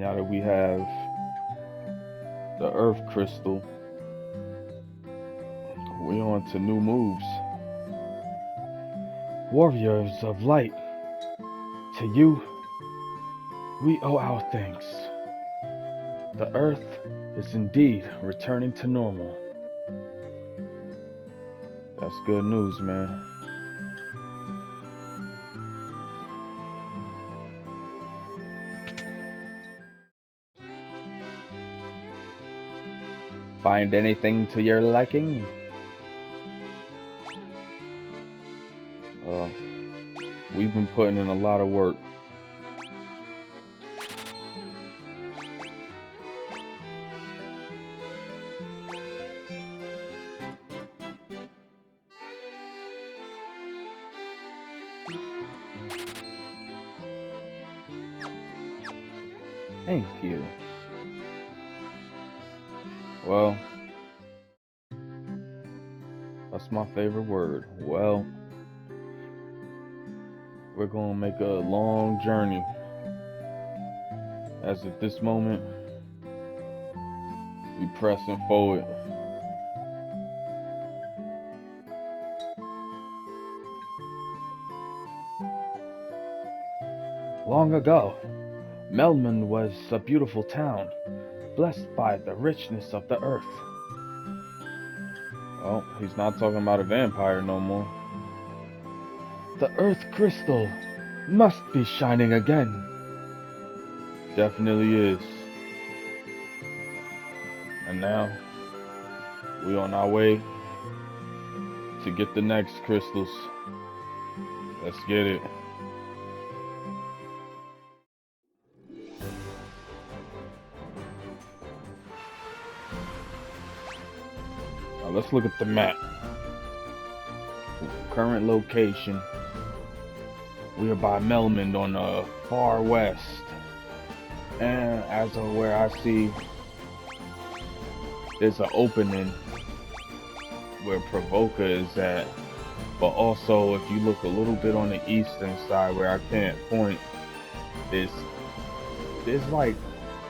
Now that we have the Earth Crystal, we on to new moves. Warriors of light, to you, we owe our thanks. The Earth is indeed returning to normal. That's good news, man. Find anything to your liking? We've been putting in a lot of work. Thank you. Well, that's my favorite word. Well, we're gonna make a long journey. As at this moment, we pressing forward. Long ago, Melman was a beautiful town, blessed by the richness of the earth. Well, he's not talking about a vampire no more. The Earth Crystal must be shining again. Definitely is. And now, we on our way to get the next crystals. Let's get it. Now let's look at the map. Current location. We are by Melman on the far west. And as of where I see, there's an opening where Provoker is at. But also, if you look a little bit on the eastern side where I can't point, there's like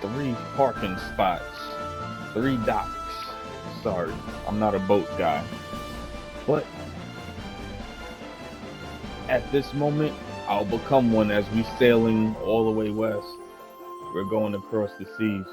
3 parking spots, 3 docks. Sorry, I'm not a boat guy. But at this moment, I'll become one as we sailing all the way west. We're going across the seas.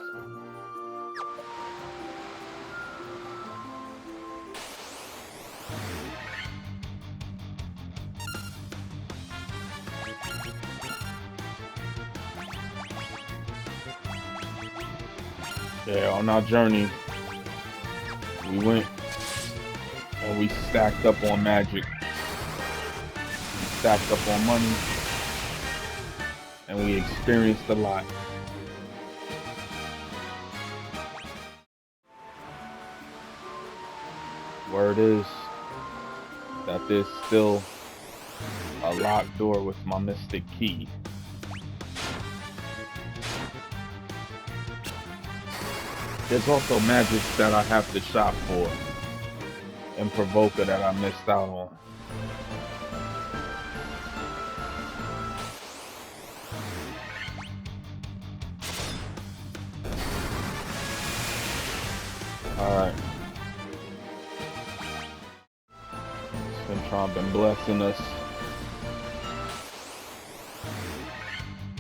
Yeah, on our journey, we went and we stacked up on magic. We stacked up on money. And we experienced a lot. Word is that there's still a locked door with my mystic key. There's also magic that I have to shop for and Provoker that I missed out on. Alright. Been blessing us.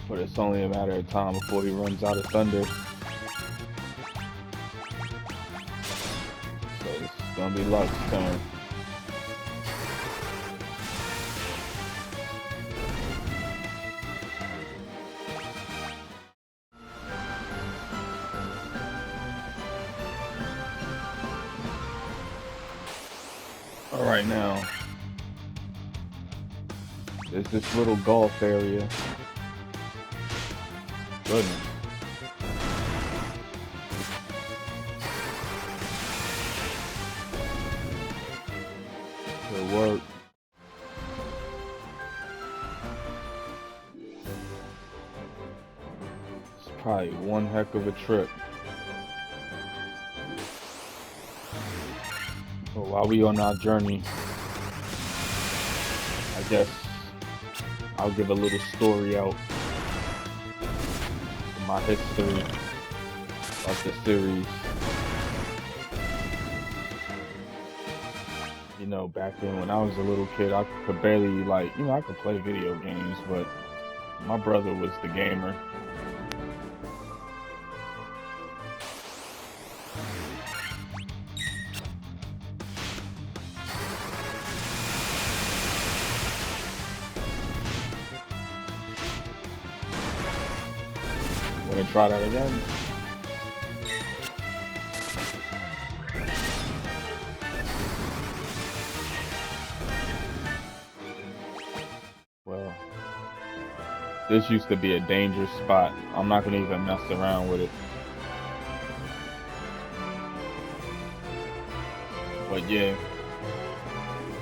But it's only a matter of time before he runs out of thunder. So it's gonna be luck's turn. Alright, now there's this little golf area. Goodness. Good work. It's probably one heck of a trip. But while we on our journey, I guess I'll give a little story out my history of the series. You know, back then when I was a little kid, I could barely I could play video games, but my brother was the gamer. Want to try that again? Well, this used to be a dangerous spot. I'm not gonna even mess around with it. But yeah,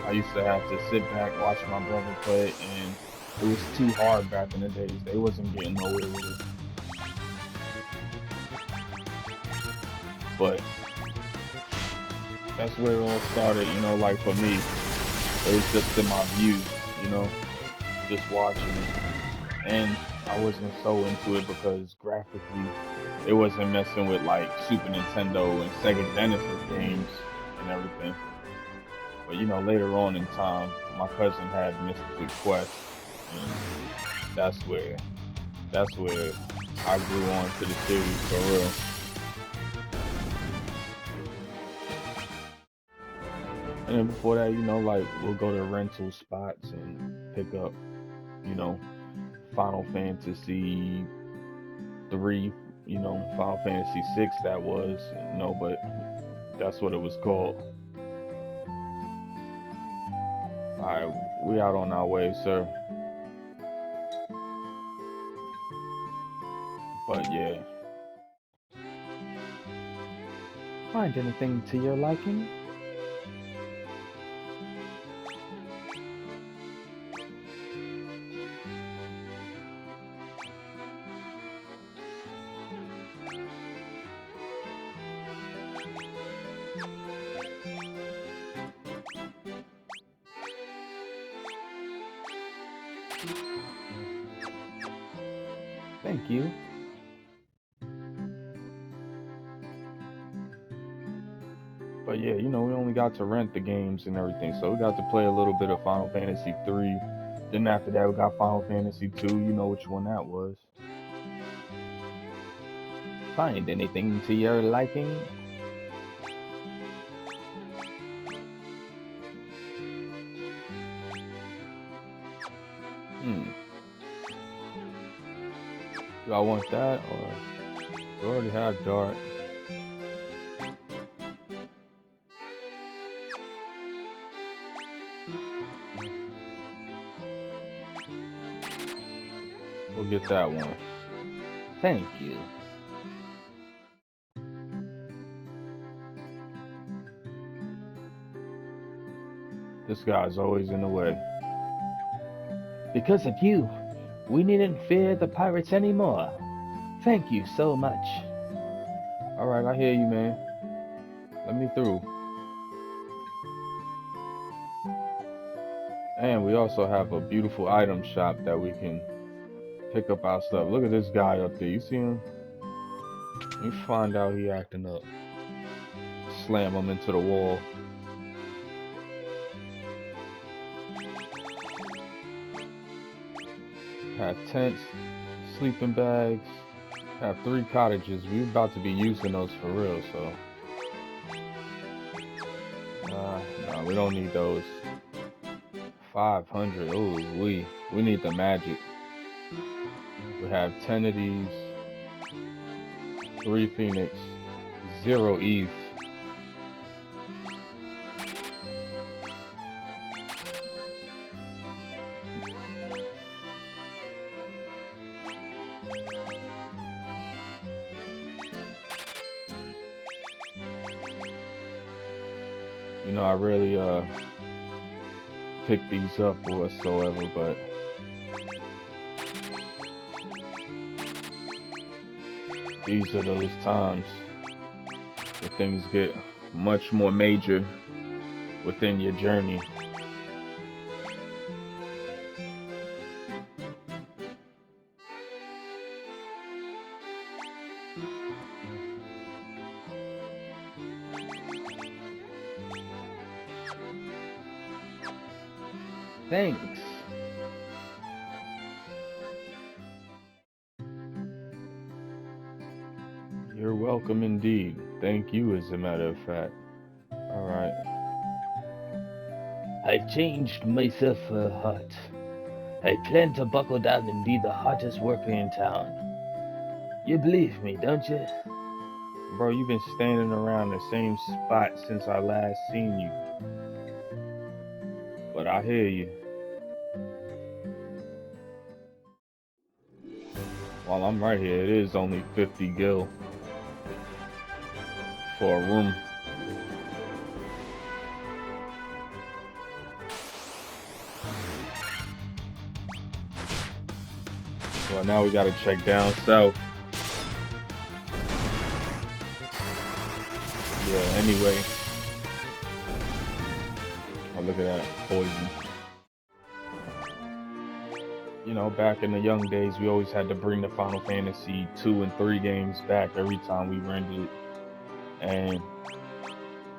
I used to have to sit back, watch my brother play, and it was too hard back in the days. They wasn't getting nowhere with it. But that's where it all started, you know, like for me, it was just in my view, you know, just watching it. And I wasn't so into it because graphically, it wasn't messing with like Super Nintendo and Sega Genesis games and everything. But you know, later on in time, my cousin had Mystical Quest, and that's where I grew on to the series for real. And then before that, you know, like we'll go to rental spots and pick up, you know, Final Fantasy 3, you know, Final Fantasy 6 that was, no, but that's what it was called. Alright, we out on our way, sir. But yeah. Find anything to your liking? Thank you. But yeah, you know, we only got to rent the games and everything, so we got to play a little bit of Final Fantasy 3. Then after that, we got Final Fantasy 2. You know which one that was. Find anything to your liking? Do I want that, or we already have Dart? We'll get that one. Thank you. This guy's always in the way. Because of you, we needn't fear the pirates anymore. Thank you so much. Alright, I hear you, man. Let me through. And we also have a beautiful item shop that we can pick up our stuff. Look at this guy up there. You see him? Let me find out he acting up. Slam him into the wall. Have tents, sleeping bags, have 3 cottages. We're about to be using those for real, so. No, we don't need those. 500, ooh, we need the magic. We have 10 of these, 3 Phoenix, 0 ETH. You know, I really pick these up or whatsoever, but these are those times where things get much more major within your journey. Thanks. You're welcome indeed. Thank you, as a matter of fact. Alright. I've changed myself a hut. I plan to buckle down and be the hottest worker in town. You believe me, don't you? Bro, you've been standing around the same spot since I last seen you. But I hear you. While I'm right here, it is only 50 gil for a room. Well, now we gotta check down south. Yeah, anyway. Oh, look at that poison. You know, back in the young days, we always had to bring the Final Fantasy 2 and 3 games back every time we rented it. And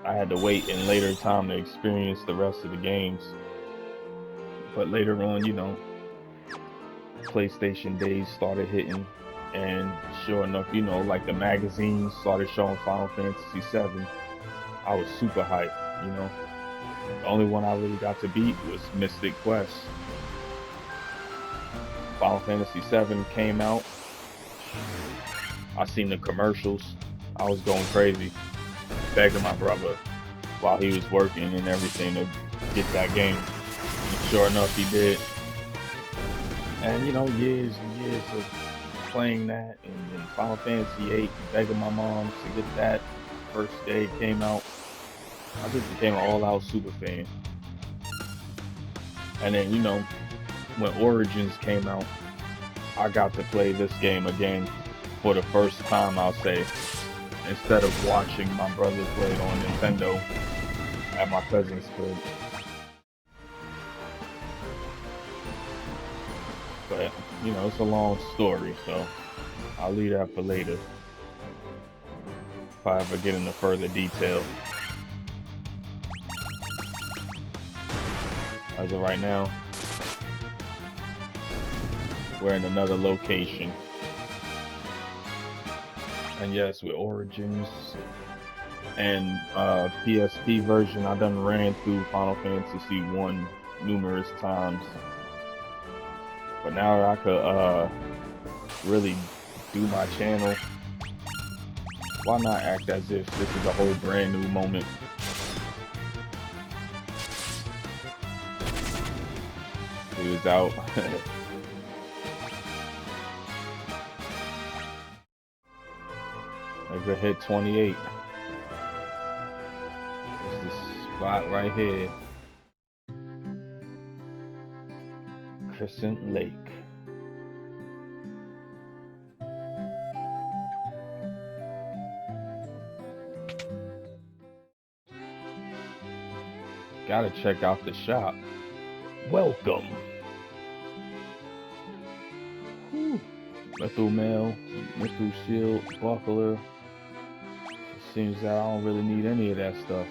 I had to wait in later time to experience the rest of the games. But later on, you know, PlayStation days started hitting. And sure enough, you know, like the magazines started showing Final Fantasy 7. I was super hyped, you know. The only one I really got to beat was Mystic Quest. Final Fantasy 7 came out. I seen the commercials. I was going crazy, begging my brother while he was working and everything to get that game. And sure enough, he did. And you know, years and years of playing that, and then Final Fantasy 8, begging my mom to get that first day it came out. I just became an all-out super fan. And then, you know, when Origins came out, I got to play this game again for the first time, I'll say, instead of watching my brother play it on Nintendo at my cousin's crib. But, you know, it's a long story, so I'll leave that for later, if I ever get into further detail. As of right now, we're in another location. And yes, with Origins and PSP version, I done ran through Final Fantasy 1 numerous times. But now that I could really do my channel, why not act as if this is a whole brand new moment? He was out. Exit hit 28. It's this spot right here. Crescent Lake. Gotta check out the shop. Welcome. Whew. Mithril mail, mithril shield, buckler. It seems that I don't really need any of that stuff.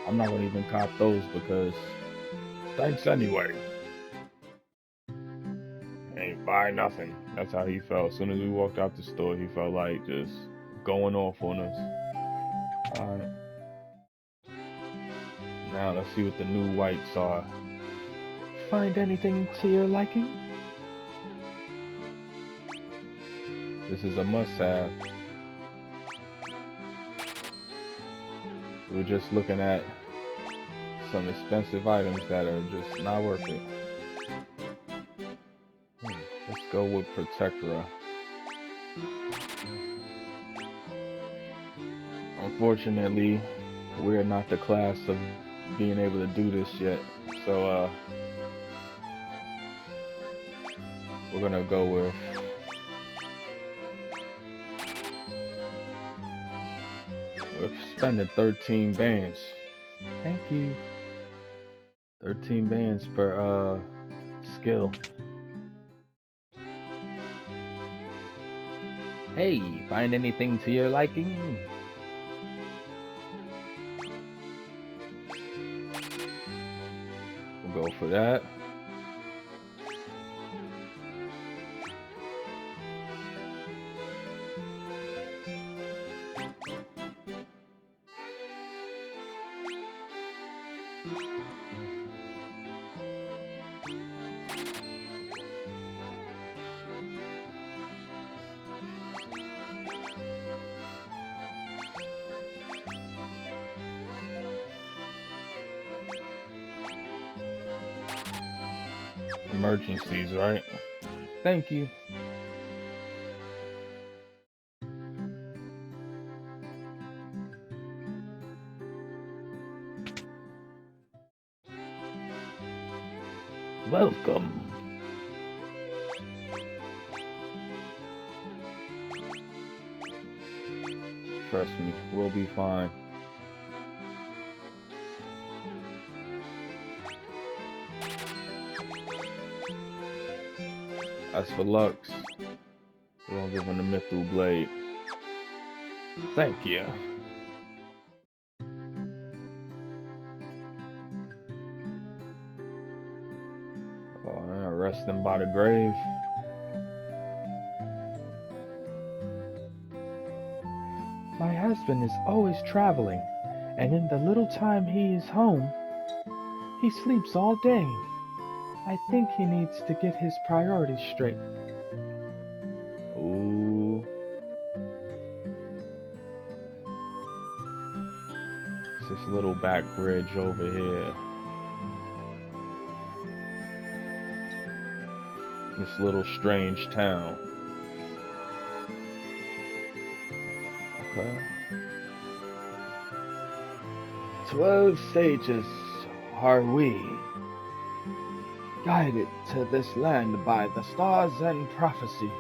I'm not gonna even cop those because thanks anyway. Ain't buy nothing. That's how he felt. As soon as we walked out the store, he felt like just going off on us. Alright. Now let's see what the new whites are. Find anything to your liking? This is a must-have. We're just looking at some expensive items that are just not worth it. Let's go with Protectora. Unfortunately, we're not the class of being able to do this yet. So, we're gonna go with we're spending 13 bands. Thank you. 13 bands per skill. Hey, find anything to your liking? We'll go for that. Emergencies, right? Thank you. Welcome. Trust me, we'll be fine. As for Lux, we'll give him the Mithril Blade. Thank you. Resting by the grave. My husband is always traveling, and in the little time he is home, he sleeps all day. I think he needs to get his priorities straight. Ooh. It's this little back bridge over here. This little strange town. Okay. 12 sages are we, guided to this land by the stars and prophecy.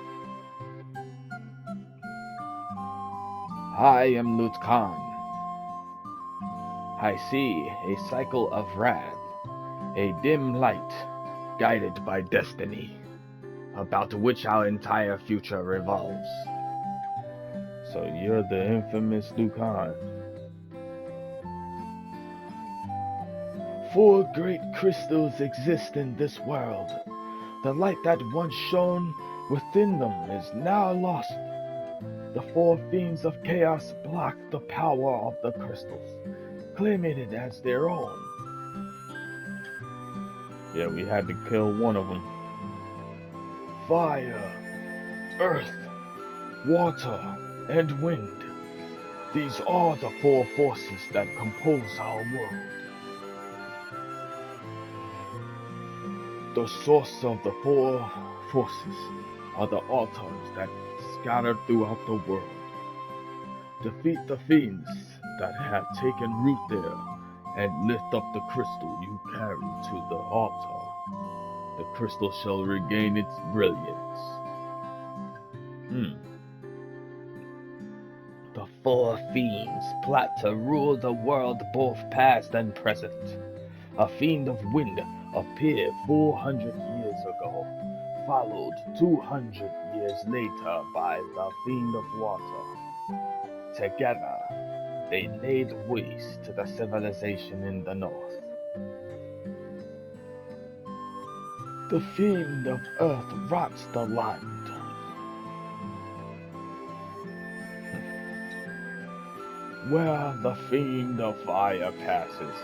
I am Lut Khan. I see a cycle of wrath, a dim light, guided by destiny, about which our entire future revolves. So you're the infamous Dukan. 4 great crystals exist in this world. The light that once shone within them is now lost. The 4 fiends of chaos block the power of the crystals, claiming it as their own. Yeah, we had to kill one of them. Fire, earth, water, and wind. These are the 4 forces that compose our world. The source of the 4 forces are the altars that scatter throughout the world. Defeat the fiends that have taken root there and lift up the crystal you carry to the altar. The crystal shall regain its brilliance. The 4 fiends plot to rule the world both past and present. A fiend of wind appeared 400 years ago, followed 200 years later by the fiend of water. Together, they laid waste to the civilization in the north. The fiend of earth rots the land. Where the fiend of fire passes,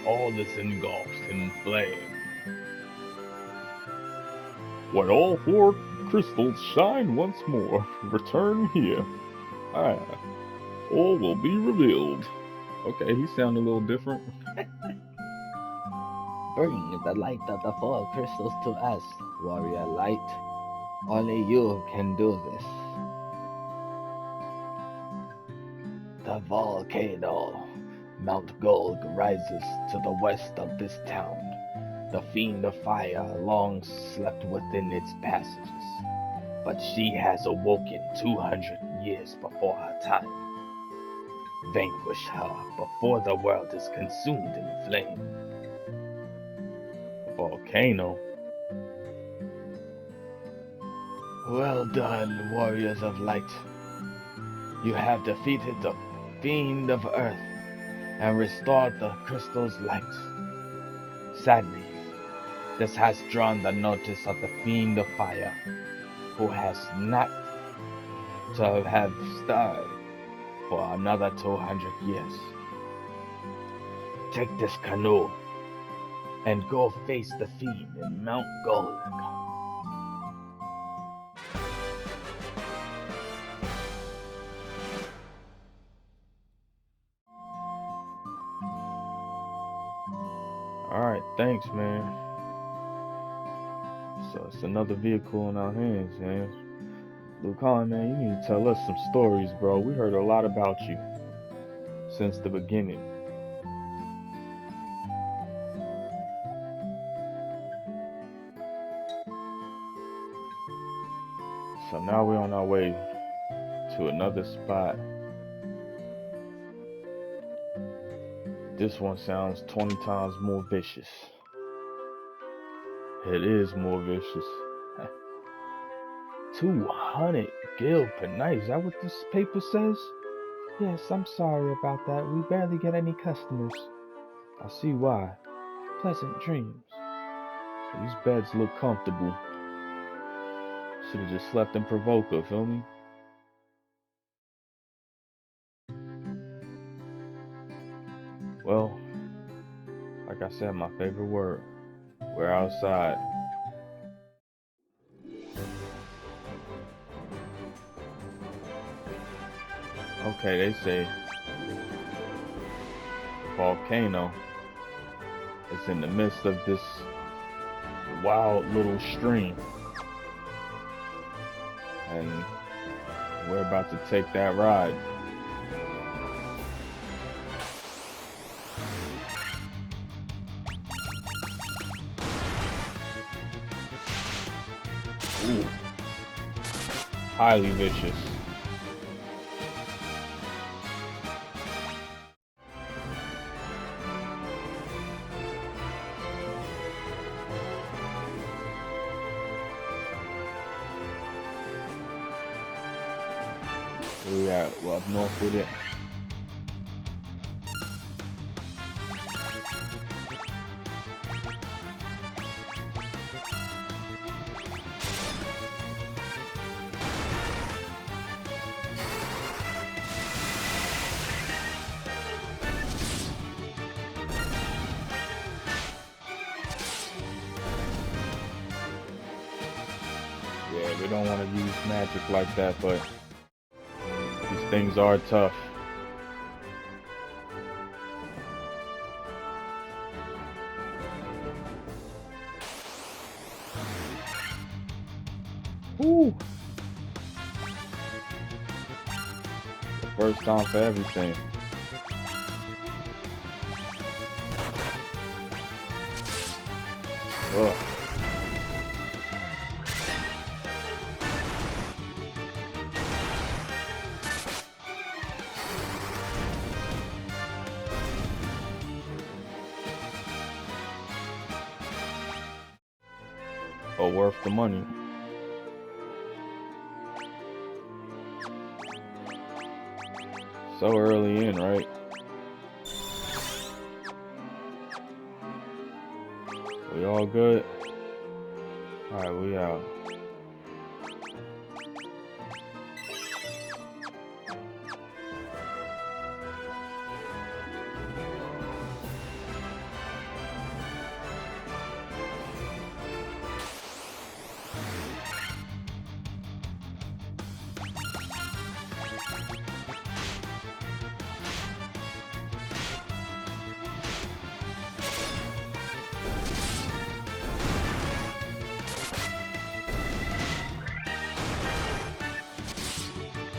all is engulfed in flame. When all 4 crystals shine once more, return here. All will be revealed. Okay, he sounded a little different. Bring the light of the 4 crystals to us, warrior light. Only you can do this. The volcano, Mount Golg, rises to the west of this town. The fiend of fire long slept within its passages, but she has awoken 200 years before her time. Vanquish her before the world is consumed in flame. Volcano. Well done, warriors of light. You have defeated the fiend of earth and restored the crystal's light. Sadly, this has drawn the notice of the fiend of fire, who has not to have stirred for another 200 years. Take this canoe and go face the fiend in Mount Gold. Alright, thanks, man. So it's another vehicle in our hands, man. Lucan, man, you need to tell us some stories, bro. We heard a lot about you since the beginning. So now we're on our way to another spot. This one sounds 20 times more vicious. It is more vicious. 200 gil per night. Is that what this paper says? Yes, I'm sorry about that. We barely get any customers. I see why. Pleasant dreams. These beds look comfortable. Should have just slept in Provoker, feel me? Well, like I said, my favorite word. We're outside. Okay, they say the volcano is in the midst of this wild little stream. And we're about to take that ride. Ooh. Highly vicious. We are up north with it. Yeah, we don't want to use magic like that, but these things are tough. Woo! The first time for everything. Ugh. But worth the money. So early in, right? We all good? Alright, we out.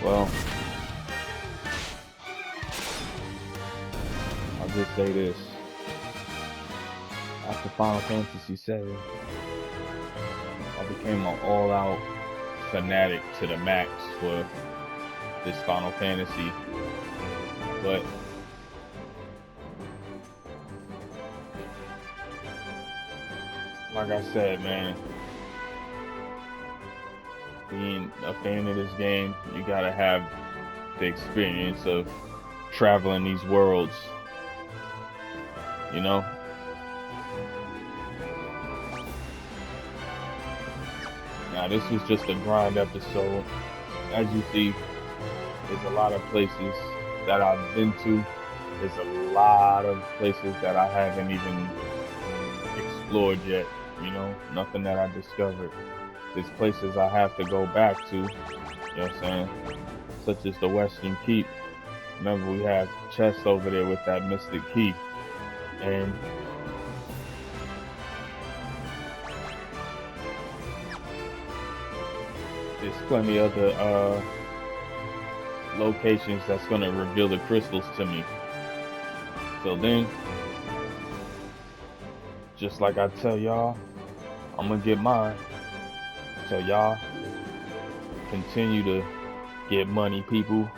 Well, I'll just say this. After Final Fantasy VII, I became an all-out fanatic to the max for this Final Fantasy. But like I said, man, being a fan of this game, you gotta have the experience of traveling these worlds, you know? Now, this was just a grind episode. As you see, there's a lot of places that I've been to. There's a lot of places that I haven't even explored yet, you know? Nothing that I discovered. There's places I have to go back to, you know what I'm saying? Such as the Western Keep. Remember, we have chests over there with that mystic key. And there's plenty other locations that's gonna reveal the crystals to me. So then, just like I tell y'all, I'm gonna get mine. So y'all continue to get money, people.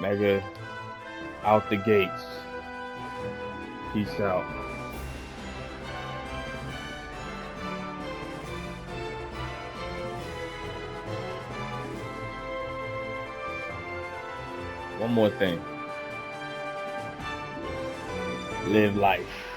Mega out the gates. Peace out. One more thing. Live life.